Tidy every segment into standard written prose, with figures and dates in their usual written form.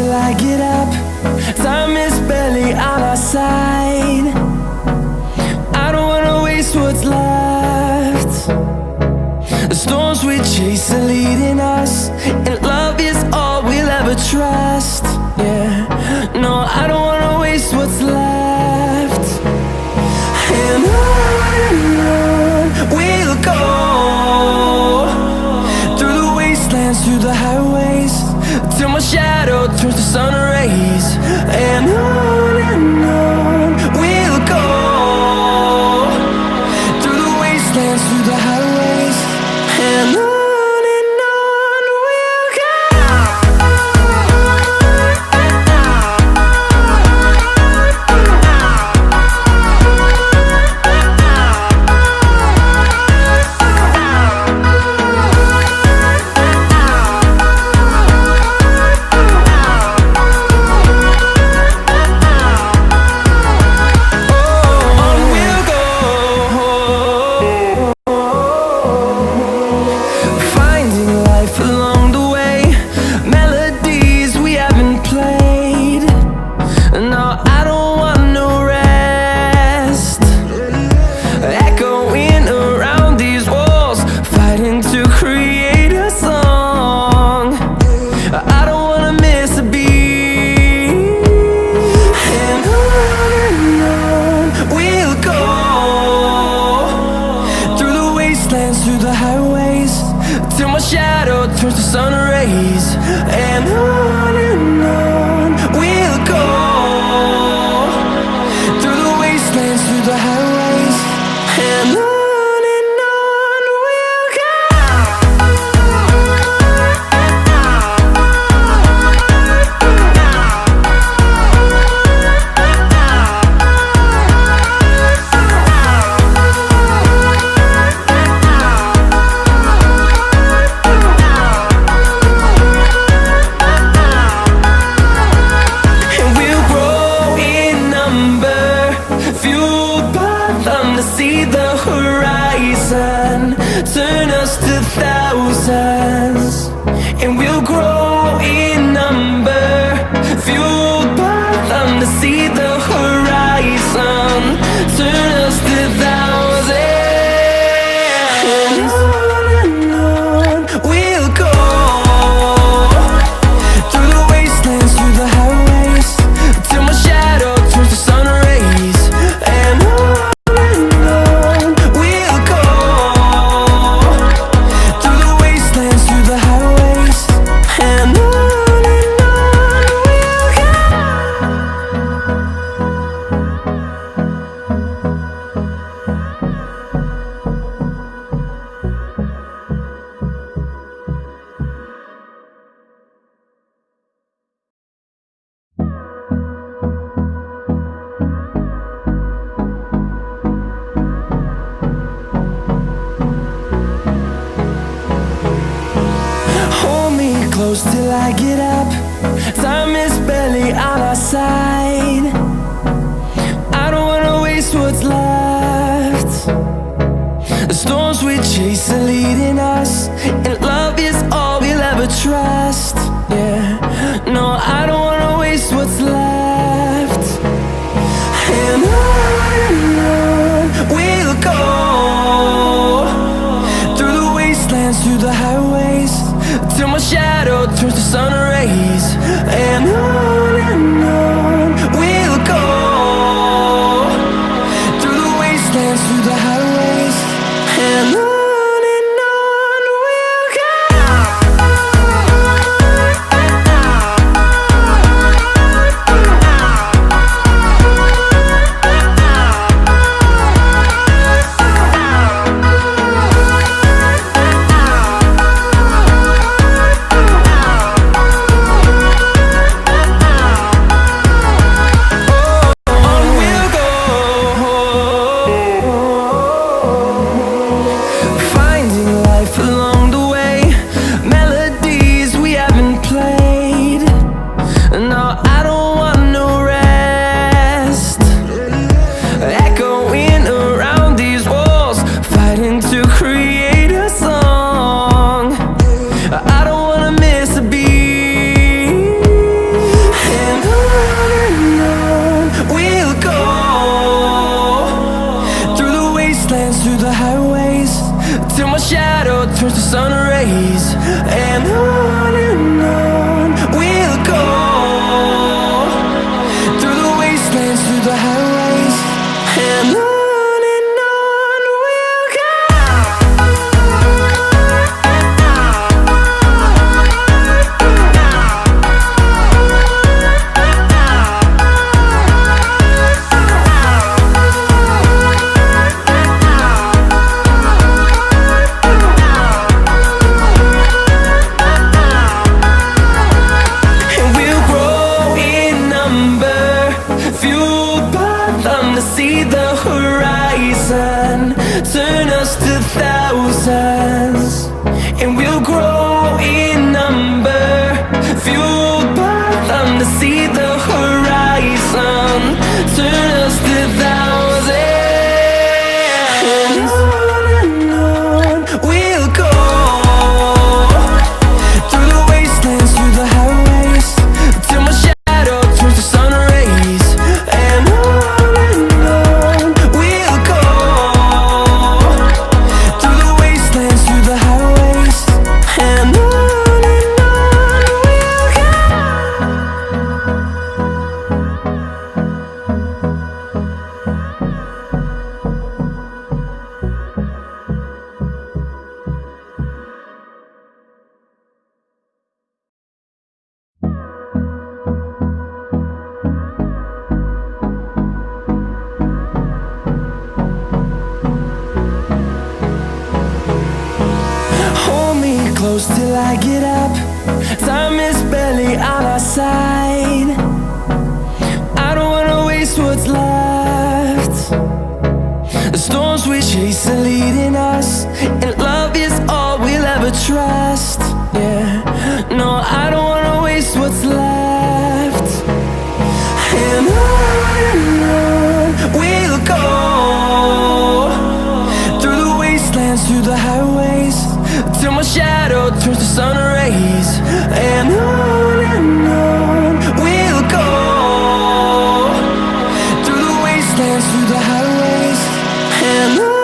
till I get up. Time is barely on our side. I don't wanna waste what's left. The storms we chase are leading us, and love is all we'll ever trust. Yeah, no, I don't wanna waste what's left. And on we'll go, through the wastelands, through the highways, till my shadow turns to sun rays. And on we'll go, through the wastelands, through the highways, and on we'll go. Through the highways, till my shadow turns to sun rays. And on we'll go, through the wastelands, through the highways, and on we'll go. See the horizon turn us to thousands, and we'll grow in number, fueled by them. To see the horizon turn us to thousands, and on we'll go, through the wastelands, through the highways, till my shadow turns to sun rays. And close till I get up. Time is barely on our side. I don't wanna waste what's left. The storms we chase are leading us, and love is all we'll ever trust. Yeah, no, I don't wanna waste what's left. And on we'll go, through the wastelands, through the highways, till my shadow turns to sun rays. And on we'll go, through the wastelands, through the highways, and on. rays. And on we'll go, through the wastelands, through the highways. And on we'll go. See the horizon, turn us to thousands, and we'll grow in number, fueled by them. To see the horizon, turn us to thousands, and on we'll go, through the wastelands, through the highways, till my shadow turns to sun rays. And close till I get up. Time is barely on our side. I don't wanna waste what's left. The storms we chase are leading us, and love is all we'll ever trust. Yeah, no, I don't wanna waste what's left. And on we'll go, through the wastelands, through the highways, till my shadow turns to sun rays. And on we'll go, through the wastelands, through the highways. And on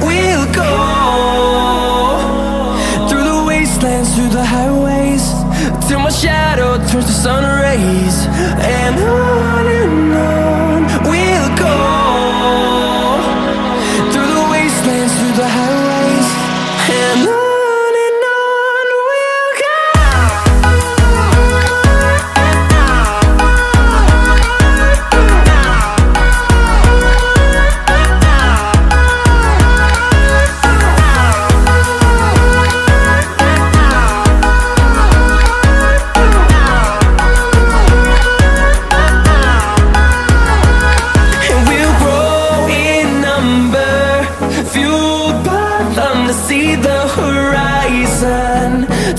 we'll go. Through the highways, till my shadow turns to sun rays. And on we'll go, through the wastelands, through the highways. And on we'll go. See the horizon,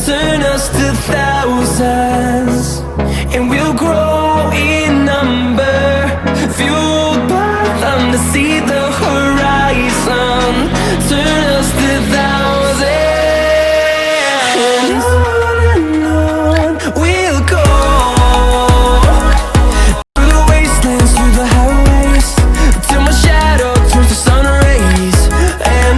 turn us to thousands, and we'll grow in number, fueled by them. To see the horizon, turn us to thousands, and on we'll go, through the wastelands, through the highways, till my shadow turns to sun rays. And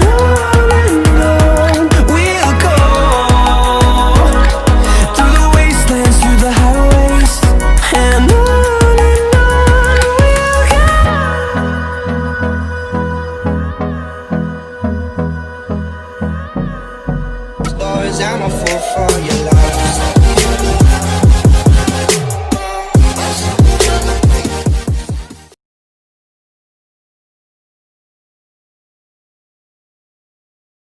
I'm a fool for your love.